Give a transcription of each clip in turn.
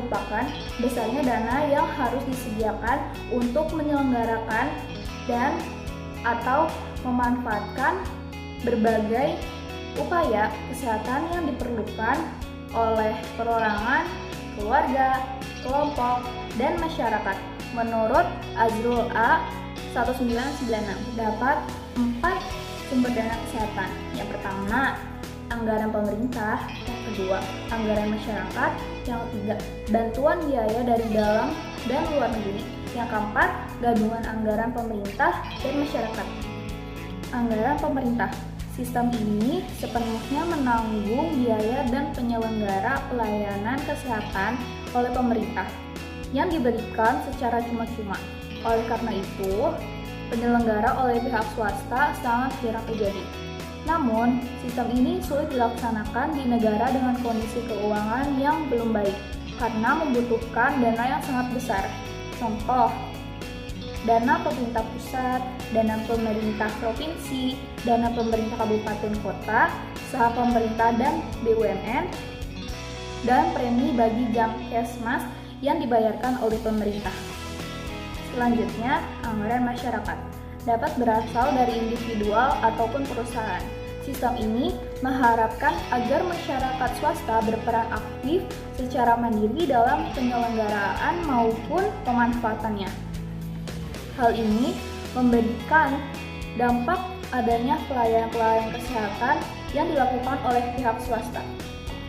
merupakan besarnya dana yang harus disediakan untuk menyelenggarakan dan atau memanfaatkan berbagai upaya kesehatan yang diperlukan oleh perorangan, keluarga, kelompok, dan masyarakat. Menurut Azrul A. 1996, terdapat 4 sumber dana kesehatan. Yang pertama, anggaran pemerintah. Yang kedua, anggaran masyarakat. Yang ketiga, bantuan biaya dari dalam dan luar negeri. Yang keempat, gabungan anggaran pemerintah dan masyarakat. Anggaran pemerintah. Sistem ini sepenuhnya menanggung biaya dan penyelenggara pelayanan kesehatan oleh pemerintah yang diberikan secara cuma-cuma. Oleh karena itu, penyelenggara oleh pihak swasta sangat jarang terjadi. Namun, sistem ini sulit dilaksanakan di negara dengan kondisi keuangan yang belum baik karena membutuhkan dana yang sangat besar. Contoh, dana pemerintah pusat, dana pemerintah provinsi, dana pemerintah kabupaten kota, saha pemerintah dan BUMN, dan premi bagi Jamkesmas yang dibayarkan oleh pemerintah. Selanjutnya, anggaran masyarakat dapat berasal dari individual ataupun perusahaan. Sistem ini mengharapkan agar masyarakat swasta berperan aktif secara mandiri dalam penyelenggaraan maupun pemanfaatannya. Hal ini memberikan dampak adanya pelayanan kesehatan yang dilakukan oleh pihak swasta.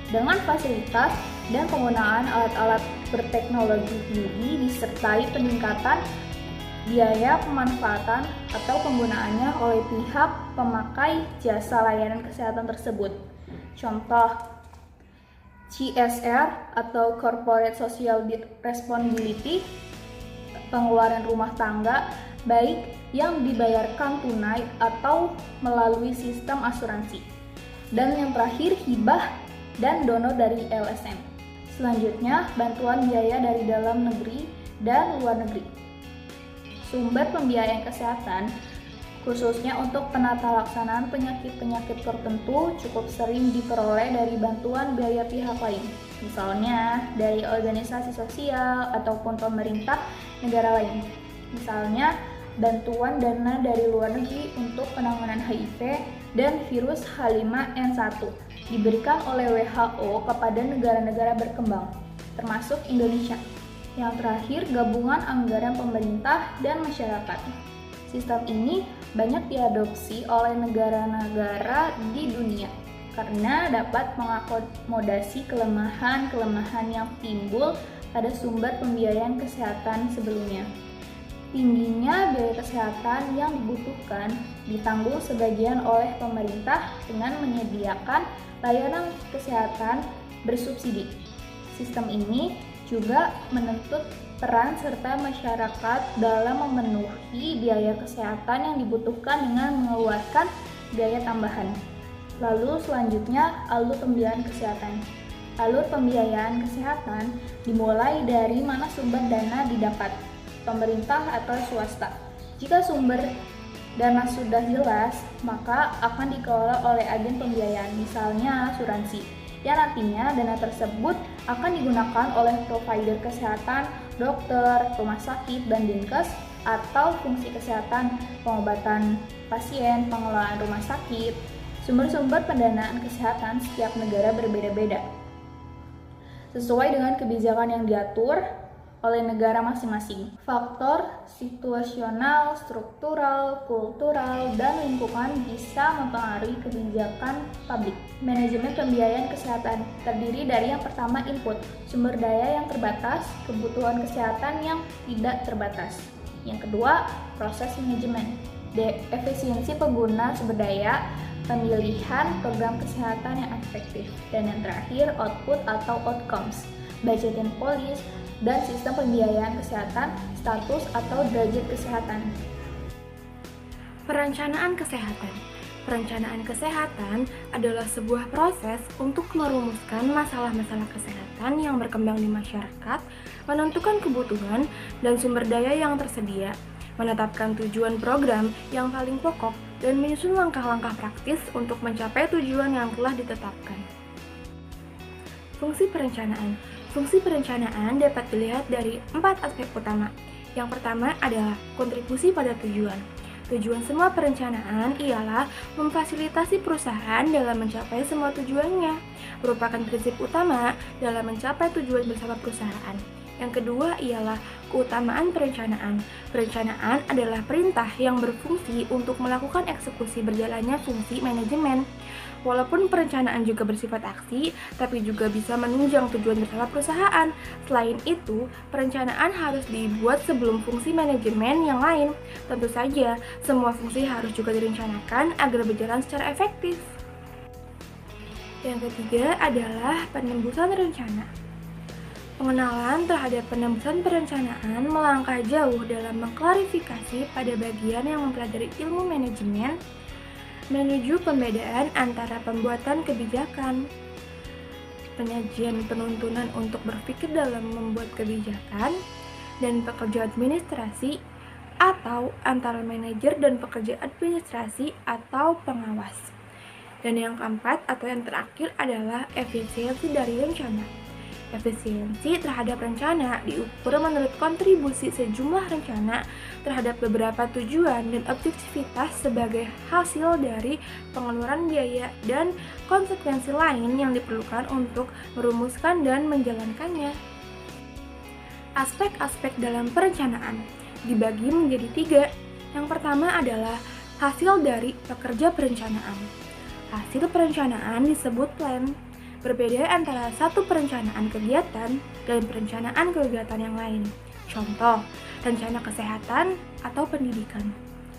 Dengan fasilitas dan penggunaan alat-alat berteknologi tinggi disertai peningkatan biaya pemanfaatan atau penggunaannya oleh pihak pemakai jasa layanan kesehatan tersebut. Contoh, CSR atau Corporate Social Responsibility, pengeluaran rumah tangga baik yang dibayarkan tunai atau melalui sistem asuransi. Dan yang terakhir, hibah dan donor dari LSM. Selanjutnya, bantuan biaya dari dalam negeri dan luar negeri. Sumber pembiayaan kesehatan, khususnya untuk penata laksanaan penyakit-penyakit tertentu, cukup sering diperoleh dari bantuan biaya pihak lain. Misalnya, dari organisasi sosial ataupun pemerintah negara lain. Misalnya, bantuan dana dari luar negeri untuk penanganan HIV dan virus H5N1 diberikan oleh WHO kepada negara-negara berkembang, termasuk Indonesia. Yang terakhir, gabungan anggaran pemerintah dan masyarakat. Sistem ini banyak diadopsi oleh negara-negara di dunia karena dapat mengakomodasi kelemahan-kelemahan yang timbul pada sumber pembiayaan kesehatan sebelumnya. Tingginya biaya kesehatan yang dibutuhkan ditanggung sebagian oleh pemerintah dengan menyediakan layanan kesehatan bersubsidi. Sistem ini juga menuntut peran serta masyarakat dalam memenuhi biaya kesehatan yang dibutuhkan dengan mengeluarkan biaya tambahan. Lalu selanjutnya, alur pembiayaan kesehatan. Alur pembiayaan kesehatan dimulai dari mana sumber dana didapat, pemerintah atau swasta. Jika sumber dana sudah jelas, maka akan dikelola oleh agen pembiayaan, misalnya asuransi, yang nantinya dana tersebut akan digunakan oleh provider kesehatan, dokter, rumah sakit, dan dinkes, atau fungsi kesehatan, pengobatan pasien, pengelolaan rumah sakit. Sumber-sumber pendanaan kesehatan setiap negara berbeda-beda, sesuai dengan kebijakan yang diatur oleh negara masing-masing. Faktor situasional, struktural, kultural, dan lingkungan bisa mempengaruhi kebijakan publik. Manajemen pembiayaan kesehatan terdiri dari yang pertama input, sumber daya yang terbatas, kebutuhan kesehatan yang tidak terbatas. Yang kedua, proses manajemen, efisiensi pengguna sumber daya, pemilihan program kesehatan yang efektif. Dan yang terakhir, output atau outcomes, budgeting policy, dan sistem pembiayaan kesehatan, status atau derajat kesehatan. Perencanaan kesehatan. Perencanaan kesehatan adalah sebuah proses untuk merumuskan masalah-masalah kesehatan yang berkembang di masyarakat, menentukan kebutuhan dan sumber daya yang tersedia, menetapkan tujuan program yang paling pokok, dan menyusun langkah-langkah praktis untuk mencapai tujuan yang telah ditetapkan. Fungsi perencanaan. Fungsi perencanaan dapat dilihat dari 4 aspek utama. Yang pertama adalah kontribusi pada tujuan. Tujuan semua perencanaan ialah memfasilitasi perusahaan dalam mencapai semua tujuannya, merupakan prinsip utama dalam mencapai tujuan bersama perusahaan. Yang kedua ialah keutamaan perencanaan. Perencanaan adalah perintah yang berfungsi untuk melakukan eksekusi berjalannya fungsi manajemen. Walaupun perencanaan juga bersifat aksi, tapi juga bisa menunjang tujuan bersama perusahaan. Selain itu, perencanaan harus dibuat sebelum fungsi manajemen yang lain. Tentu saja, semua fungsi harus juga direncanakan agar berjalan secara efektif. Yang ketiga adalah penembusan rencana. Pengenalan terhadap penembusan perencanaan melangkah jauh dalam mengklarifikasi pada bagian yang mempelajari ilmu manajemen menuju pembedaan antara pembuatan kebijakan, penyajian penuntunan untuk berpikir dalam membuat kebijakan, dan pekerja administrasi atau antara manajer dan pekerja administrasi atau pengawas. Dan yang keempat atau yang terakhir adalah efisiensi dari rencana. Efisiensi terhadap rencana diukur menurut kontribusi sejumlah rencana terhadap beberapa tujuan dan objektivitas sebagai hasil dari pengeluaran biaya dan konsekuensi lain yang diperlukan untuk merumuskan dan menjalankannya. Aspek-aspek dalam perencanaan dibagi menjadi 3. Yang pertama adalah hasil dari pekerja perencanaan. Hasil perencanaan disebut plan. Berbeda antara satu perencanaan kegiatan dan perencanaan kegiatan yang lain. Contoh, rencana kesehatan atau pendidikan.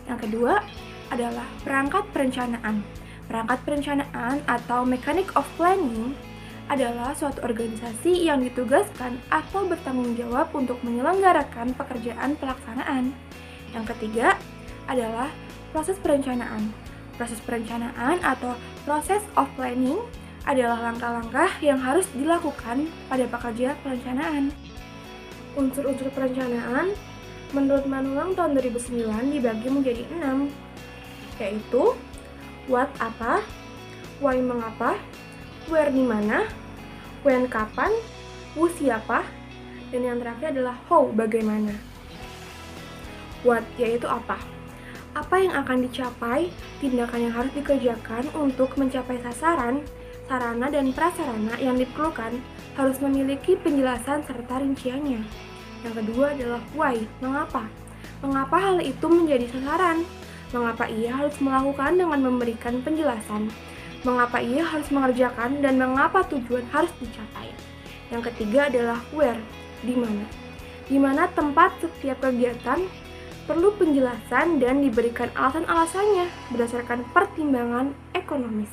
Yang kedua adalah perangkat perencanaan. Perangkat perencanaan atau mechanic of planning adalah suatu organisasi yang ditugaskan atau bertanggung jawab untuk menyelenggarakan pekerjaan pelaksanaan. Yang ketiga adalah proses perencanaan. Proses perencanaan atau process of planning adalah langkah-langkah yang harus dilakukan pada pekerja perencanaan. Unsur-unsur perencanaan menurut Manulang tahun 2009 dibagi menjadi 6, yaitu what apa, why mengapa, where di mana, when kapan, who siapa, dan yang terakhir adalah how bagaimana. What yaitu apa? Apa yang akan dicapai, tindakan yang harus dikerjakan untuk mencapai sasaran, sarana dan prasarana yang diperlukan harus memiliki penjelasan serta rinciannya. Yang kedua adalah why, mengapa. Mengapa hal itu menjadi sasaran? Mengapa ia harus melakukan dengan memberikan penjelasan? Mengapa ia harus mengerjakan dan mengapa tujuan harus dicapai? Yang ketiga adalah where, di mana. Di mana tempat setiap kegiatan perlu penjelasan dan diberikan alasan-alasannya berdasarkan pertimbangan ekonomis.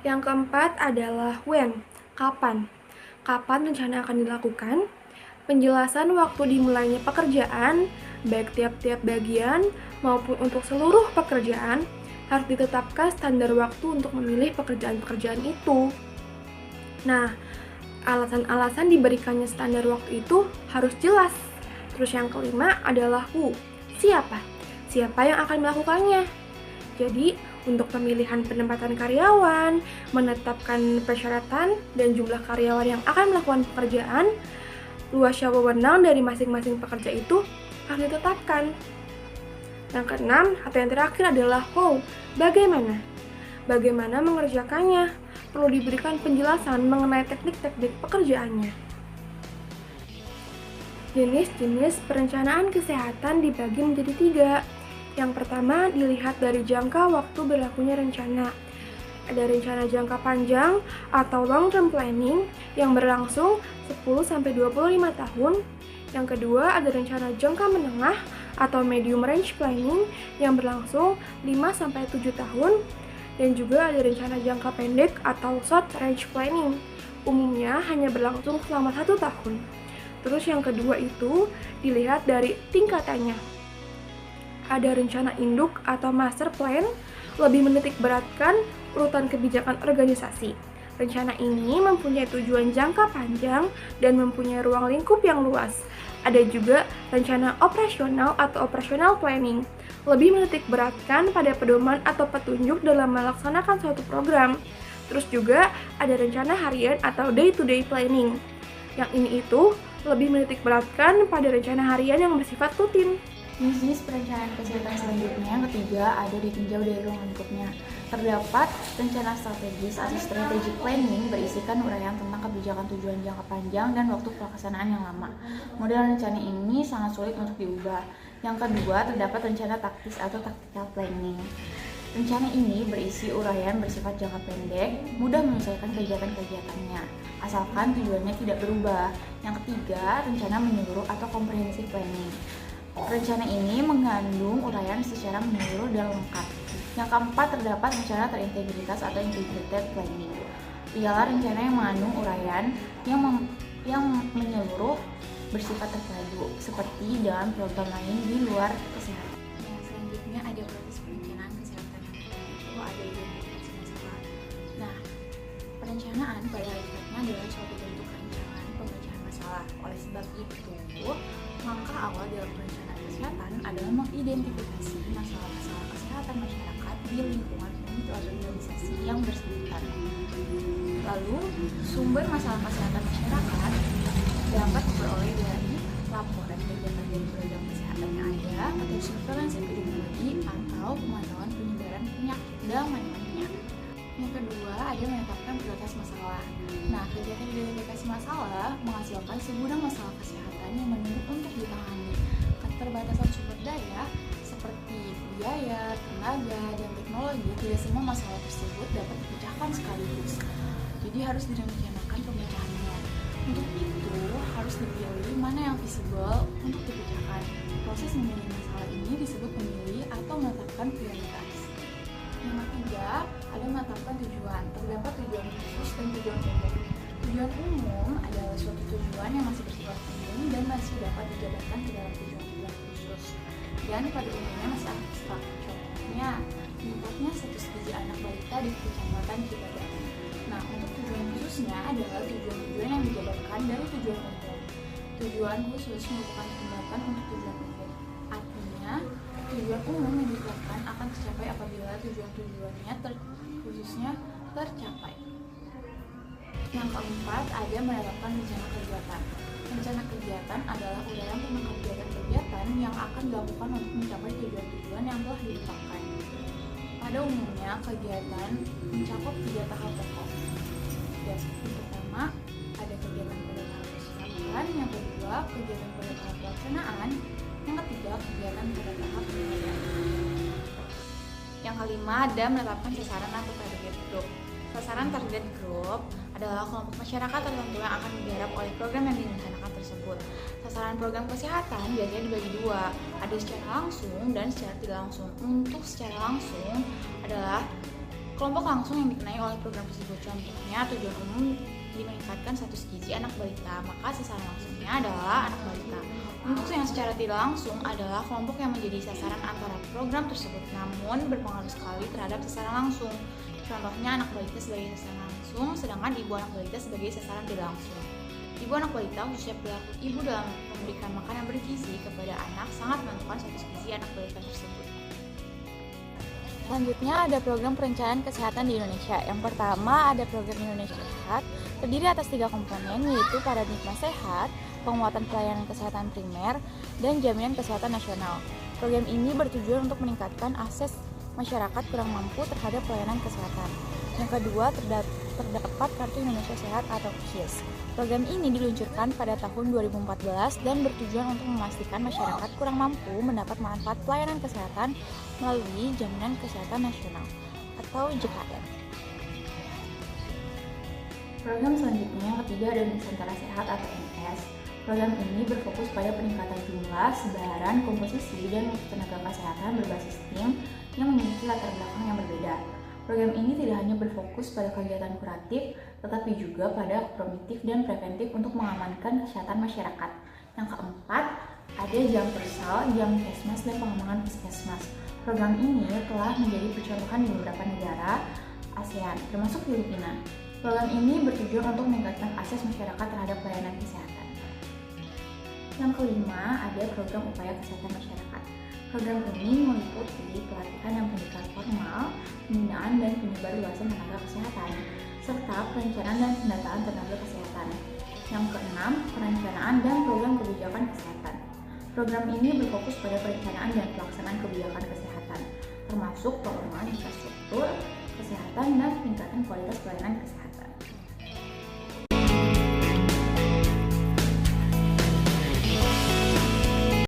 Yang keempat adalah when, kapan. Kapan rencana akan dilakukan? Penjelasan waktu dimulainya pekerjaan, baik tiap-tiap bagian maupun untuk seluruh pekerjaan, harus ditetapkan standar waktu untuk memilih pekerjaan-pekerjaan itu. Nah, alasan-alasan diberikannya standar waktu itu harus jelas. Terus yang kelima adalah who, siapa? Siapa yang akan melakukannya? Jadi, untuk pemilihan penempatan karyawan, menetapkan persyaratan dan jumlah karyawan yang akan melakukan pekerjaan, luas wewenang dari masing-masing pekerja itu harus ditetapkan. Yang keenam atau yang terakhir adalah how, bagaimana? Bagaimana mengerjakannya? Perlu diberikan penjelasan mengenai teknik-teknik pekerjaannya. Jenis-jenis perencanaan kesehatan dibagi menjadi 3. Yang pertama, dilihat dari jangka waktu berlakunya rencana. Ada rencana jangka panjang atau long term planning yang berlangsung 10-25 tahun. Yang kedua, ada rencana jangka menengah atau medium range planning yang berlangsung 5-7 tahun. Dan juga ada rencana jangka pendek atau short range planning. Umumnya hanya berlangsung selama 1 tahun. Terus yang kedua itu dilihat dari tingkatannya. Ada rencana induk atau master plan, lebih menitik beratkan urutan kebijakan organisasi. Rencana ini mempunyai tujuan jangka panjang dan mempunyai ruang lingkup yang luas. Ada juga rencana operasional atau operational planning, lebih menitik beratkan pada pedoman atau petunjuk dalam melaksanakan suatu program. Terus juga ada rencana harian atau day-to-day planning. Yang ini itu lebih menitik beratkan pada rencana harian yang bersifat rutin. Jenis-jenis perencanaan kesehatan selanjutnya yang ketiga ada ditinjau dari ruang lingkupnya. Terdapat rencana strategis atau strategic planning berisikan uraian tentang kebijakan tujuan jangka panjang dan waktu pelaksanaan yang lama. Model rencana ini sangat sulit untuk diubah. Yang kedua terdapat rencana taktis atau tactical planning. Rencana ini berisi uraian bersifat jangka pendek, mudah menyelesaikan kegiatan-kegiatannya, asalkan tujuannya tidak berubah. Yang ketiga, rencana menyeluruh atau comprehensive planning. Rencana ini mengandung uraian secara menyeluruh dan lengkap. Yang keempat, terdapat rencana terintegritas atau integrated planning. Ialah rencana yang mengandung uraian yang menyeluruh bersifat terpadu, seperti dalam program lain di luar kesehatan. Yang selanjutnya ada proses perencanaan kesehatan. Itu ada identifikasi masalah. Nah, perencanaan pada hakikatnya adalah suatu bentuk rancangan pemecahan masalah. Oleh sebab itu, langkah awal dalam perencanaan kesehatan adalah mengidentifikasi masalah-masalah kesehatan masyarakat di lingkungan unit organisasi yang bersangkutan. Lalu, sumber masalah kesehatan masyarakat dapat diperoleh dari laporan kegiatan dari program kesehatan yang ada atau surveillance epidemiologi atau pemantauan penyebaran penyakit dan manajemennya. Yang kedua, ada menetapkan prioritas masalah. Nah, kegiatan identifikasi masalah menghasilkan segudang masalah kesehatan yang menunggu untuk ditangani. Keterbatasan sumber daya seperti biaya, tenaga, dan teknologi, tidak semua masalah tersebut dapat dipecahkan sekaligus. Jadi harus direncanakan pemecahannya. Untuk itu, harus dipilih mana yang visible untuk dipecahkan. Proses memilih masalah ini disebut memilih atau menetapkan prioritas. Yang ketiga, ada menetapkan tujuan. Terdapat tujuan khusus dan tujuan umum. Tujuan umum adalah suatu tujuan yang masih bersifat umum dan masih dapat dijabarkan ke dalam tujuan khusus. Dan pada umumnya masih abstrak. Contohnya, meningkatnya status gizi anak balita di Kecamatan Cibadak. Nah, untuk tujuan khususnya adalah tujuan-tujuan yang dijabarkan dari tujuan umum. Tujuan khusus merupakan tindakan untuk tujuan umum. Artinya, tujuan umum yang ditetapkan akan tercapai apabila tujuan-tujuannya khususnya tercapai. Yang keempat, ada menetapkan rencana kegiatan. Rencana kegiatan adalah uraian tentang kegiatan-kegiatan yang akan dilakukan untuk mencapai tujuan-tujuan yang telah ditetapkan. Pada umumnya, kegiatan mencakup 3 tahap pokok. Yang pertama, ada kegiatan pada tahap persiapan. Yang kedua, kegiatan pada tahap pelaksanaan. Yang ketiga, kegiatan pada tahap penilaian. Yang kelima, ada menetapkan sasaran atau target group. Sasaran target group adalah kelompok masyarakat tertentu yang akan digarap oleh program yang direncanakan tersebut. Sasaran program kesehatan biasanya dibagi dua, ada secara langsung dan secara tidak langsung. Untuk secara langsung adalah kelompok langsung yang dikenai oleh program tersebut. Contohnya, tujuan umum meningkatkan status gizi anak balita, maka sasaran langsungnya adalah anak balita. Untuk yang secara tidak langsung adalah kelompok yang menjadi sasaran antara program tersebut, namun berpengaruh sekali terhadap sasaran langsung. Contohnya, anak balita sebagai sasaran langsung, sedangkan ibu anak balita sebagai sasaran tidak langsung. Ibu anak balita, khususnya perilaku ibu dalam memberikan makan yang bergizi kepada anak, sangat menentukan status gizi anak balita tersebut. Selanjutnya ada program perencanaan kesehatan di Indonesia. Yang pertama ada program Indonesia Sehat, terdiri atas 3 komponen, yaitu paradigma sehat, penguatan pelayanan kesehatan primer, dan jaminan kesehatan nasional. Program ini bertujuan untuk meningkatkan akses masyarakat kurang mampu terhadap pelayanan kesehatan. Yang kedua, terdapat Kartu Indonesia Sehat atau KIS. Program ini diluncurkan pada tahun 2014 dan bertujuan untuk memastikan masyarakat kurang mampu mendapat manfaat pelayanan kesehatan melalui Jaminan Kesehatan Nasional atau JKN. Program selanjutnya yang ketiga ada Nusantara Sehat atau NS. Program ini berfokus pada peningkatan jumlah, sebaran, komposisi, dan mutu tenaga kesehatan berbasis tim yang memiliki latar belakang yang berbeda. Program ini tidak hanya berfokus pada kegiatan kuratif, tetapi juga pada promotif dan preventif untuk mengamankan kesehatan masyarakat. Yang keempat, ada Jampersal, Jamkesmas, dan pengembangan Puskesmas. Program ini telah menjadi percontohan di beberapa negara ASEAN, termasuk Filipina. Program ini bertujuan untuk meningkatkan akses masyarakat terhadap pelayanan kesehatan. Yang kelima, ada program upaya kesehatan masyarakat. Program ini meliputi pelatihan dan pendidikan formal, pembinaan dan penyebarluasan tenaga kesehatan, serta perencanaan dan pendataan tenaga kesehatan. Yang keenam, perencanaan dan program kebijakan kesehatan. Program ini berfokus pada perencanaan dan pelaksanaan kebijakan kesehatan, termasuk pengembangan infrastruktur kesehatan dan peningkatan kualitas pelayanan kesehatan.